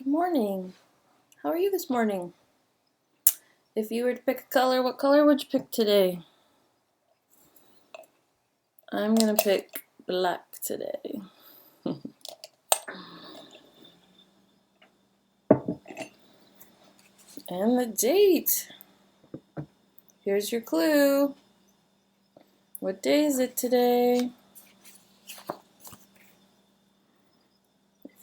Good morning. How are you this morning? If you were to pick a color, what color would you pick today? I'm gonna pick black today. And the date. Here's your clue. What day is it today?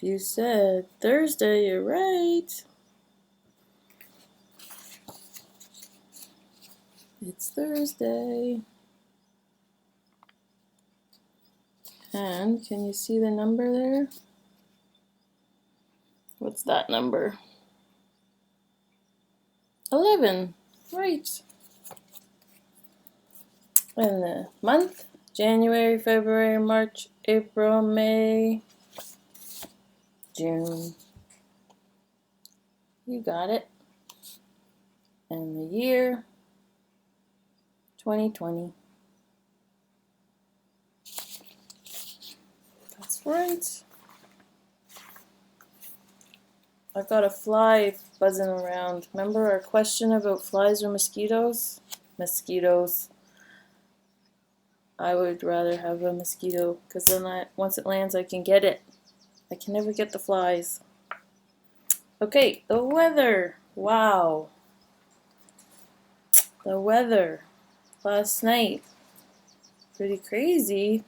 If you said Thursday, you're right. It's Thursday. And can you see the number there? What's that number? 11. Right. And the month? January, February, March, April, May, June. You got it. And the year? 2020. That's right. I've got a fly buzzing around. Remember our question about flies or mosquitoes? Mosquitoes. I would rather have a mosquito because then once it lands I can get it. I can never get the flies. Okay, the weather. Wow. The weather last night. Pretty crazy.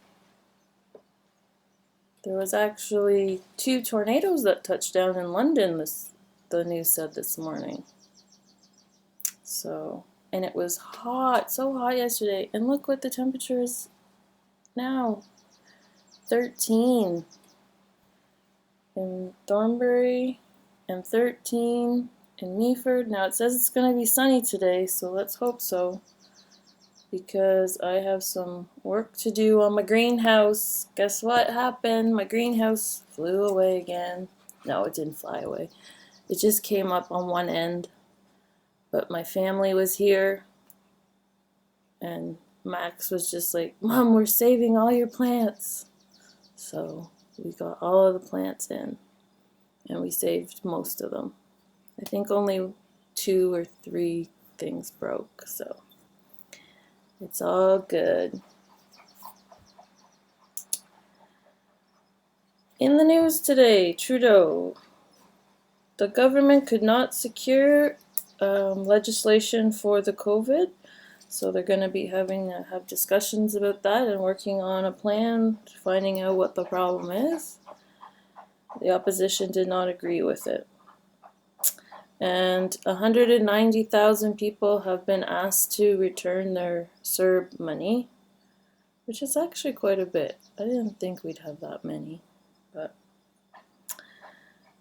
There was actually 2 tornadoes that touched down in London, the news said this morning. So, and it was hot, so hot yesterday. And look what the temperature is now. 13 in Thornbury and 13 in Meaford. Now it says it's going to be sunny today, so let's hope so. Because I have some work to do on my greenhouse. Guess what happened? My greenhouse flew away again. No, it didn't fly away. It just came up on one end. But my family was here. And Max was just like, Mom, we're saving all your plants. So we got all of the plants in. And we saved most of them. I think only 2 or 3 things broke, so it's all good. In the news today, Trudeau. The government could not secure legislation for the COVID, so they're going to be having to have discussions about that and working on a plan, finding out what the problem is. The opposition did not agree with it. And 190,000 people have been asked to return their CERB money, which is actually quite a bit. I didn't think we'd have that many. But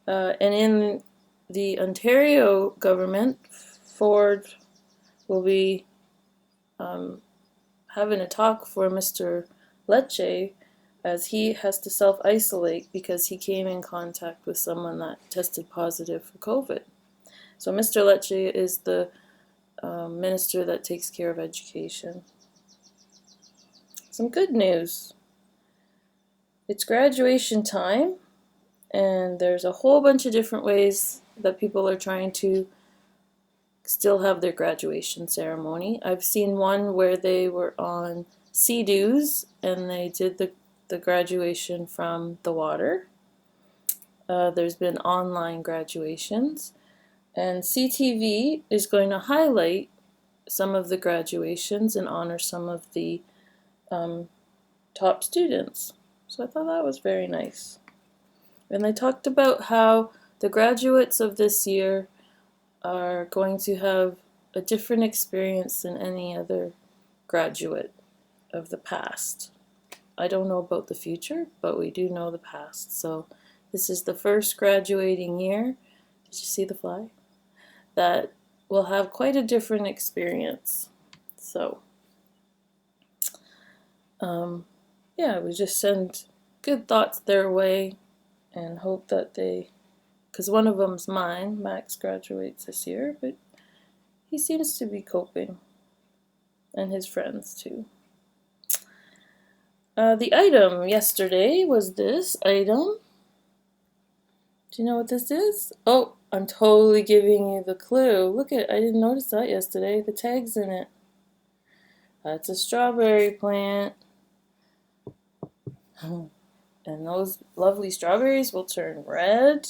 and in the Ontario government, Ford will be having a talk for Mr. Lecce as he has to self-isolate because he came in contact with someone that tested positive for COVID. So Mr. Lecce is the minister that takes care of education. Some good news. It's graduation time, and there's a whole bunch of different ways that people are trying to still have their graduation ceremony. I've seen one where they were on Sea-Doos and they did the graduation from the water. There's been online graduations. And CTV is going to highlight some of the graduations and honor some of the top students. So I thought that was very nice. And they talked about how the graduates of this year are going to have a different experience than any other graduate of the past. I don't know about the future, but we do know the past. So this is the first graduating year. Did you see the fly? That will have quite a different experience. So, yeah, we just send good thoughts their way and hope that because one of them's mine, Max graduates this year, but he seems to be coping, and his friends too. The item yesterday was this item. Do you know what this is? Oh, I'm totally giving you the clue. Look at, I didn't notice that yesterday. The tag's in it. That's a strawberry plant. And those lovely strawberries will turn red.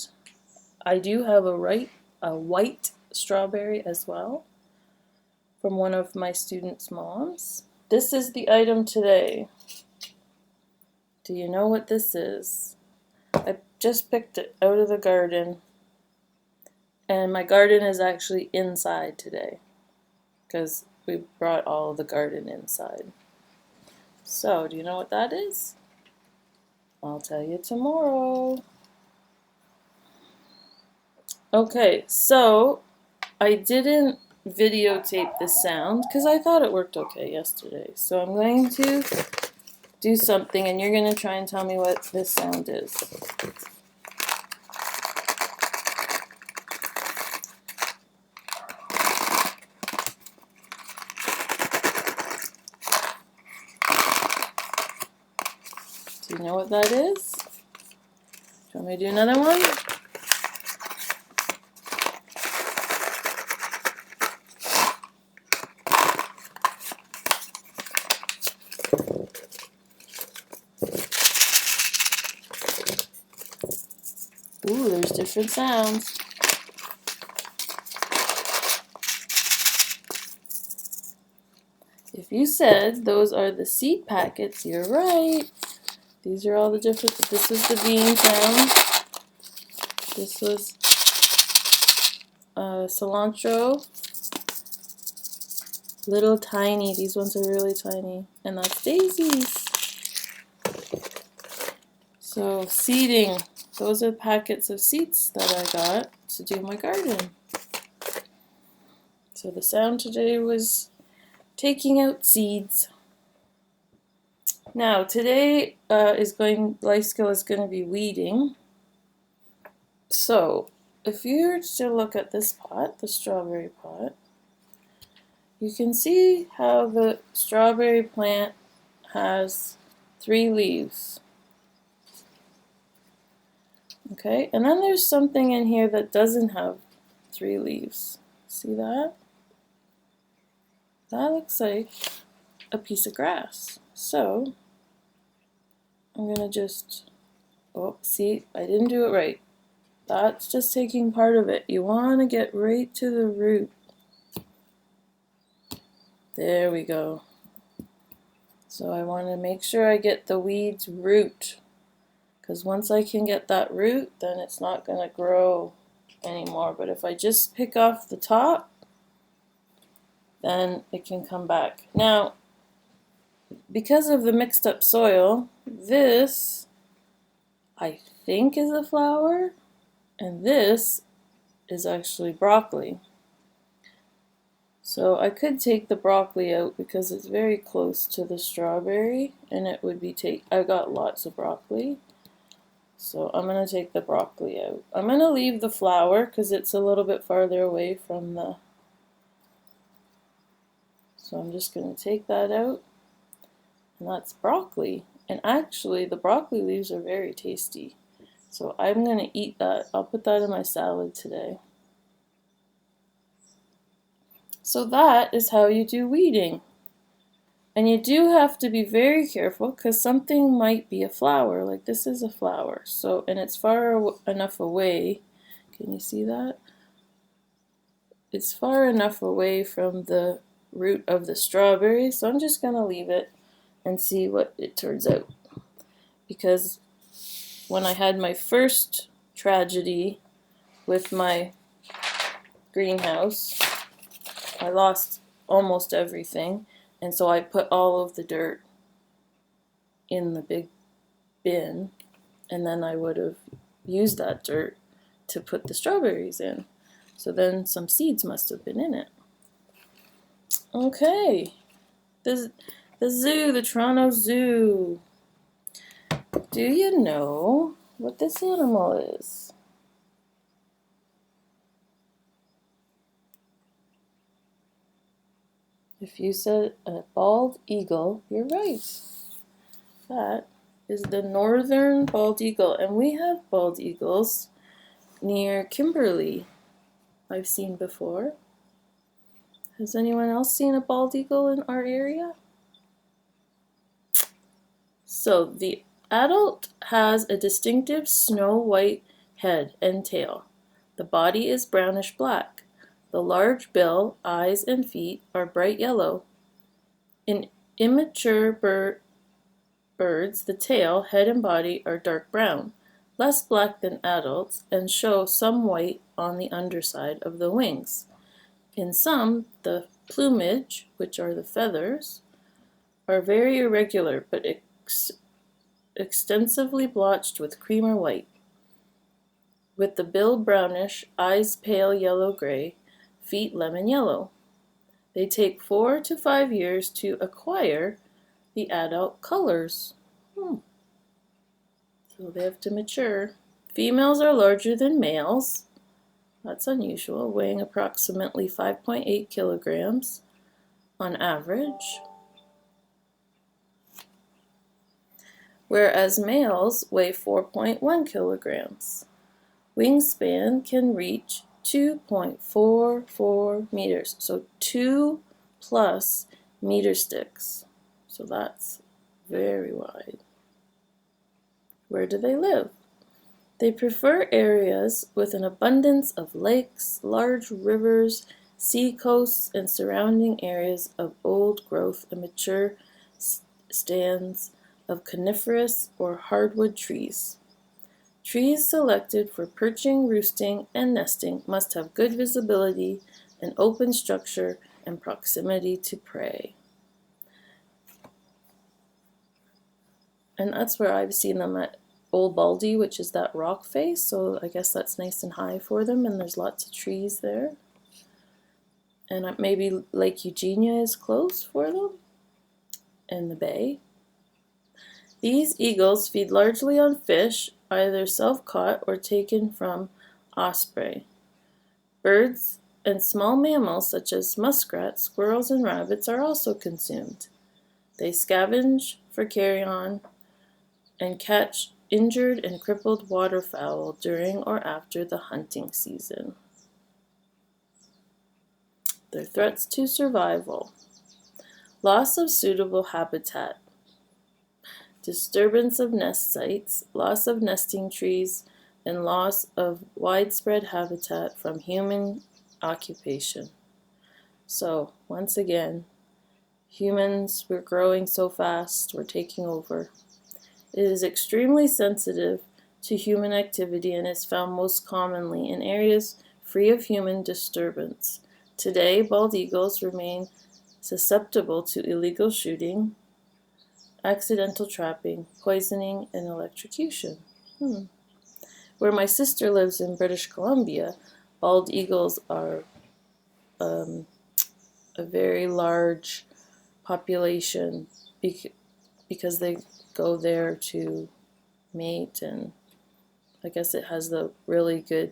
I do have a white strawberry as well from one of my students' moms. This is the item today. Do you know what this is? I just picked it out of the garden. And my garden is actually inside today because we brought all of the garden inside. So, do you know what that is? I'll tell you tomorrow. Okay, so I didn't videotape the sound because I thought it worked okay yesterday. So I'm going to do something and you're going to try and tell me what this sound is. Do you know what that is? Do you want me to do another one? Ooh, there's different sounds. If you said those are the seed packets, you're right. These are all the different, this was the bean sound. This was cilantro. Little tiny, these ones are really tiny. And that's daisies. So seeding, those are packets of seeds that I got to do my garden. So the sound today was taking out seeds. Now today life skill is going to be weeding. So if you were to look at this pot, the strawberry pot, you can see how the strawberry plant has 3 leaves. Okay, and then there's something in here that doesn't have 3 leaves. See that? That looks like a piece of grass. So I'm gonna just, oh, see, I didn't do it right. That's just taking part of it. You want to get right to the root. There we go. So I want to make sure I get the weed's root, because once I can get that root, then it's not going to grow anymore. But if I just pick off the top, then it can come back. Now, because of the mixed up soil, this I think is a flower, and this is actually broccoli. So I could take the broccoli out because it's very close to the strawberry, and it would be I got lots of broccoli. So I'm going to take the broccoli out. I'm going to leave the flower because it's a little bit farther away from the... So I'm just going to take that out. And that's broccoli. And actually the broccoli leaves are very tasty. So I'm going to eat that. I'll put that in my salad today. So that is how you do weeding. And you do have to be very careful because something might be a flower. Like this is a flower. So, and it's far enough away. Can you see that? It's far enough away from the root of the strawberry. So I'm just going to leave it and see what it turns out. Because when I had my first tragedy with my greenhouse, I lost almost everything, and so I put all of the dirt in the big bin, and then I would have used that dirt to put the strawberries in. So then some seeds must have been in it. Okay, the zoo, the Toronto Zoo. Do you know what this animal is? If you said a bald eagle, you're right. That is the northern bald eagle, and we have bald eagles near Kimberley I've seen before. Has anyone else seen a bald eagle in our area? So the adult has a distinctive snow white head and tail. The body is brownish black. The large bill, eyes, and feet are bright yellow. In immature birds, the tail, head, and body are dark brown, less black than adults, and show some white on the underside of the wings. In some, the plumage, which are the feathers, are very irregular but extensively blotched with cream or white, with the bill brownish, eyes pale yellow-gray, feet lemon yellow. They take 4 to 5 years to acquire the adult colors. So they have to mature. Females are larger than males. That's unusual, weighing approximately 5.8 kilograms on average, whereas males weigh 4.1 kilograms. Wingspan can reach 2.44 meters, so 2+ meter sticks. So that's very wide. Where do they live? They prefer areas with an abundance of lakes, large rivers, sea coasts, and surrounding areas of old growth and mature stands of coniferous or hardwood trees. Trees selected for perching, roosting, and nesting must have good visibility, an open structure, and proximity to prey. And that's where I've seen them at Old Baldy, which is that rock face, so I guess that's nice and high for them, and there's lots of trees there. And maybe Lake Eugenia is close for them, and the bay. These eagles feed largely on fish, either self-caught or taken from osprey. Birds and small mammals such as muskrats, squirrels, and rabbits are also consumed. They scavenge for carrion and catch injured and crippled waterfowl during or after the hunting season. Their threats to survival: loss of suitable habitat, disturbance of nest sites, loss of nesting trees, and loss of widespread habitat from human occupation. So, once again, humans, we're growing so fast, we're taking over. It is extremely sensitive to human activity and is found most commonly in areas free of human disturbance. Today, bald eagles remain susceptible to illegal shooting, accidental trapping, poisoning, and electrocution. Where my sister lives in British Columbia, bald eagles are a very large population because they go there to mate, and I guess it has the really good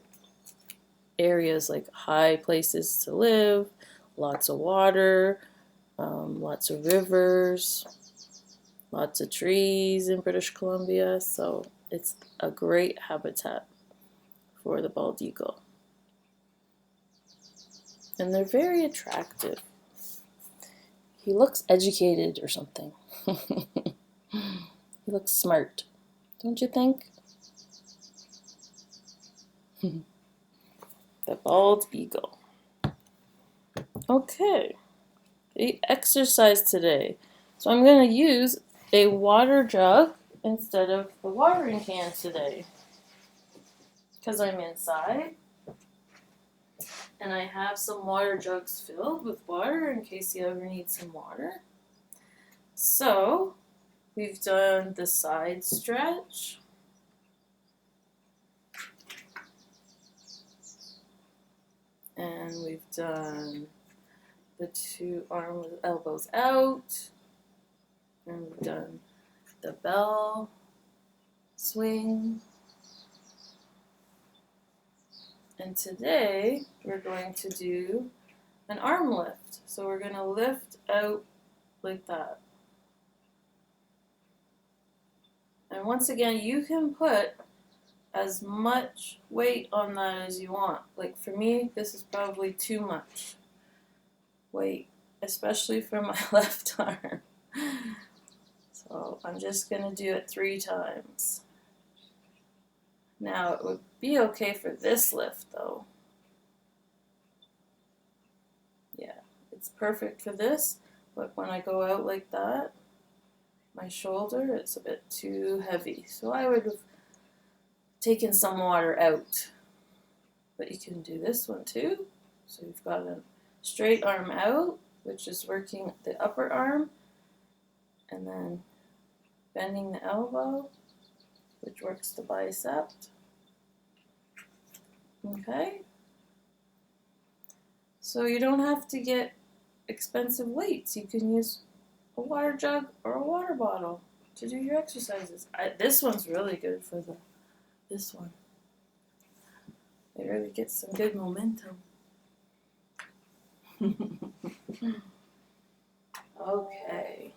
areas, like high places to live, lots of water, lots of rivers, lots of trees in British Columbia, so it's a great habitat for the bald eagle. And they're very attractive. He looks educated or something. He looks smart, don't you think? The bald eagle. Okay, the exercise today. So I'm going to use a water jug instead of the watering can today, because I'm inside and I have some water jugs filled with water in case you ever need some water. So we've done the side stretch, and we've done the 2 arms with elbows out, and we've done the bell swing. And today we're going to do an arm lift. So we're going to lift out like that. And once again, you can put as much weight on that as you want. Like for me, this is probably too much weight, especially for my left arm. So I'm just going to do it 3 times. Now it would be okay for this lift though. Yeah, it's perfect for this, but when I go out like that, my shoulder, it's a bit too heavy. So I would have taken some water out. But you can do this one too. So you've got a straight arm out, which is working the upper arm, and then bending the elbow, which works the bicep. Okay? So you don't have to get expensive weights. You can use a water jug or a water bottle to do your exercises. This one's really good for this one. It really gets some good momentum. Okay.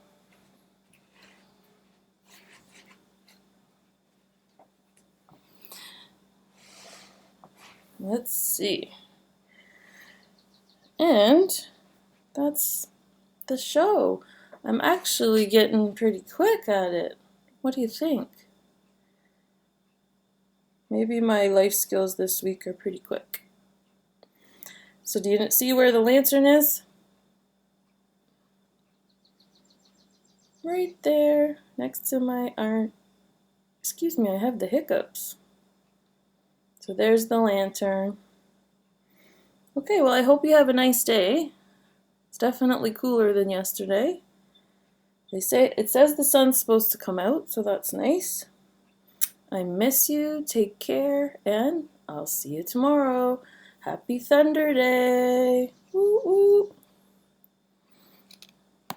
Let's see. And that's the show. I'm actually getting pretty quick at it. What do you think? Maybe my life skills this week are pretty quick. So do you see where the lantern is? Right there, next to my arm. Excuse me, I have the hiccups. So there's the lantern. Okay, well I hope you have a nice day. It's definitely cooler than yesterday. It says the sun's supposed to come out, so that's nice. I miss you, take care, and I'll see you tomorrow. Happy Thunder Day!